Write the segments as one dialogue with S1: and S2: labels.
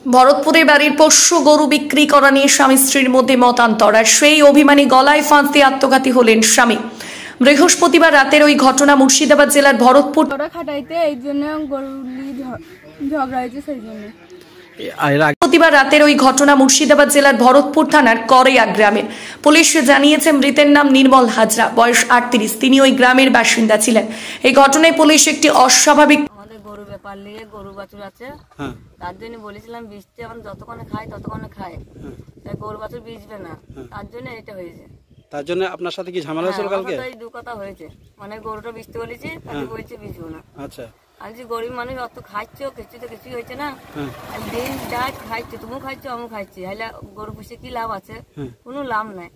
S1: ভরতপুরে বাড়ির পোষ্য গরু বিক্রি করা নিয়ে স্বামী স্ত্রীর মধ্যে মতান্তর, আর সেই অভিমানী গলায় ফাঁস দিয়ে আত্মঘাতী হলেন স্বামী। বৃহস্পতিবার রাতের ওই ঘটনা মুর্শিদাবাদ জেলার ভরতপুর।
S2: খাটাইতে এই জন্য ঝগড়া হয়েছে, সেই জন্য।
S1: বৃহস্পতিবার রাতের ওই ঘটনা মুর্শিদাবাদ জেলার ভরতপুর থানার করেয়া গ্রামের। পুলিশ জানিয়েছে মৃতের নাম নির্মল হাজরা, বয়স 38। তিনি ওই গ্রামের বাসিন্দা ছিলেন। এই ঘটনায় পুলিশ একটি অস্বাভাবিক
S3: গরু ব্যাপার নিয়ে গরু বাছুর আছে, তার জন্য বলেছিলাম বীজতে এখন যতক্ষণে খায় ততক্ষণে খায়, তাই গরু বাছুর বীজবে না, তার জন্য এটা হয়েছে।
S4: তার জন্য আপনার সাথে কি ঝামেলা হয়েছিল কালকে?
S3: এই দু কথা হয়েছে, মানে গরুটা বীজতে বলেছি, তাকে বলছে বীজবো না।
S4: আচ্ছা,
S3: আর যে গরিব মানুষ অত খাচ্ছে, কিছু তো কিছুই হয়েছে না, আর দিন ডাক খাইছে, তুমিও খাইছো আমিও খাইছি, হাইলা গরু পুষে কি লাভ আছে? কোনো লাভ নাই।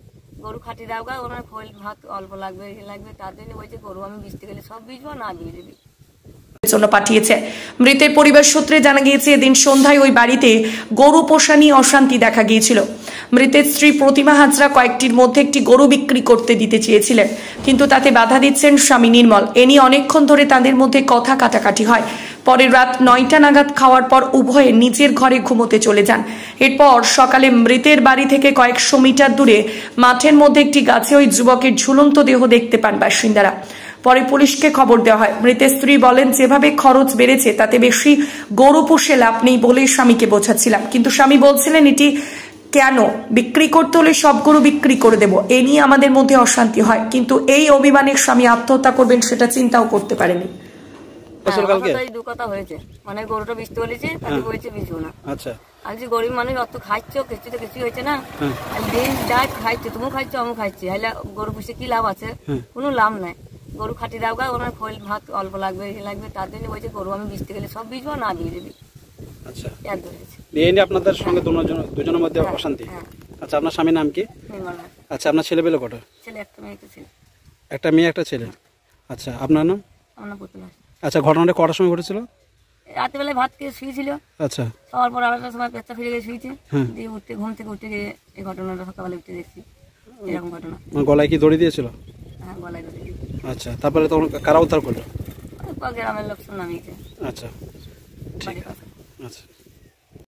S3: গরু খাটি দাও গা, ওনার খোল ভাত অল্প লাগবে লাগবে, তার জন্য বলছে গরু আমি বীজতে গেলে সব বীজবো না, বীজবি
S1: জন্য পাঠিয়েছে। মৃতের পরিবার সূত্রে জানা গিয়েছে এদিন সন্ধ্যায় ওই বাড়িতে গরু পোষা নিয়ে অশান্তি দেখা গিয়েছিল। মৃতের স্ত্রী প্রতিমা হাজরা কয়েকটির মধ্যে একটি গরু বিক্রি করতে দিতে চেয়েছিলেন, কিন্তু তাতে বাধা দিচ্ছেন স্বামী নির্মল। এ নিয়ে অনেকক্ষণ ধরে তাদের মধ্যে কথা কাটাকাটি হয়। পরে রাত 9টা নাগাদ খাওয়ার পর উভয়ে নিজের ঘরে ঘুমোতে চলে যান। এরপর সকালে মৃতের বাড়ি থেকে কয়েকশো মিটার দূরে মাঠের মধ্যে একটি গাছে ওই যুবকের ঝুলন্ত দেহ দেখতে পান বাসিন্দারা। পরে পুলিশকে খবর দেওয়া হয়। মৃতের স্ত্রী বলেন, যেভাবে খরচ বেড়েছে তাতে বেশি গরু পুষে লাভ নেই বলে স্বামীকে বোঝাচ্ছিলাম, কিন্তু স্বামী বলছিলেন এটি কেন বিক্রি করতে হলে সব গরু বিক্রি করে দেব। এ নিয়ে আমাদের মধ্যে অশান্তি হয়, কিন্তু এই অভিমানে স্বামী আত্মহত্যা করবেন সেটা চিন্তাও করতে পারেনি।
S3: দু কথা হয়েছে, মানে গরুটা বীজতে বলেছে, তাকে বলছে বীজবো না।
S4: আচ্ছা,
S3: আর যে গরিব মানুষ অত খাইছো, কিছু তো কিছুই হয়েছে না, আর দিন ডাক খাইছে, তুমিও খাইছো আমিও খাইছি, হাইলা গরু পুষে কি লাভ আছে? কোনো লাভ নাই। গরু খাটি দাও গা, ওনার খোল ভাত অল্প লাগবে লাগবে, তার জন্য বলছে গরু আমি বীজতে গেলে সব বীজবো না, বীজবি।
S4: আচ্ছা,
S3: এক ধরেছে।
S4: এই নিয়ে আপনাদের সঙ্গে দুজনের মধ্যে অশান্তি। আচ্ছা, আপনার স্বামীর নাম কি? আচ্ছা, আপনার ছেলে পেলে কটা?
S3: ছেলে একটা, মেয়ে ছেলে।
S4: একটা মেয়ে একটা ছেলে। আচ্ছা, আপনার নাম?
S3: আমার নাম পুতুল।
S4: আচ্ছা, ঘটনাটা কটার সময় ঘটেছিল?
S3: রাতে বেলায় ভাত খেয়ে শুয়েছিল।
S4: আচ্ছা,
S3: সবার পর 8টার সময় পেচ্ছা ফিরে গিয়ে শুয়েছে, দিয়ে উঠতে ঘুম থেকে উঠে গিয়ে এই ঘটনাটা সকালে উঠে দেখছি এরকম ঘটনা।
S4: গলায় কি দড়ি দিয়েছিল?
S3: হ্যাঁ, গলায় দড়ি।
S4: আচ্ছা, তারপরে তখন কারা উদ্ধার করলো?
S3: গ্রামের লোক নামিয়েছে।
S4: আচ্ছা, ঠিক আছে। আচ্ছা।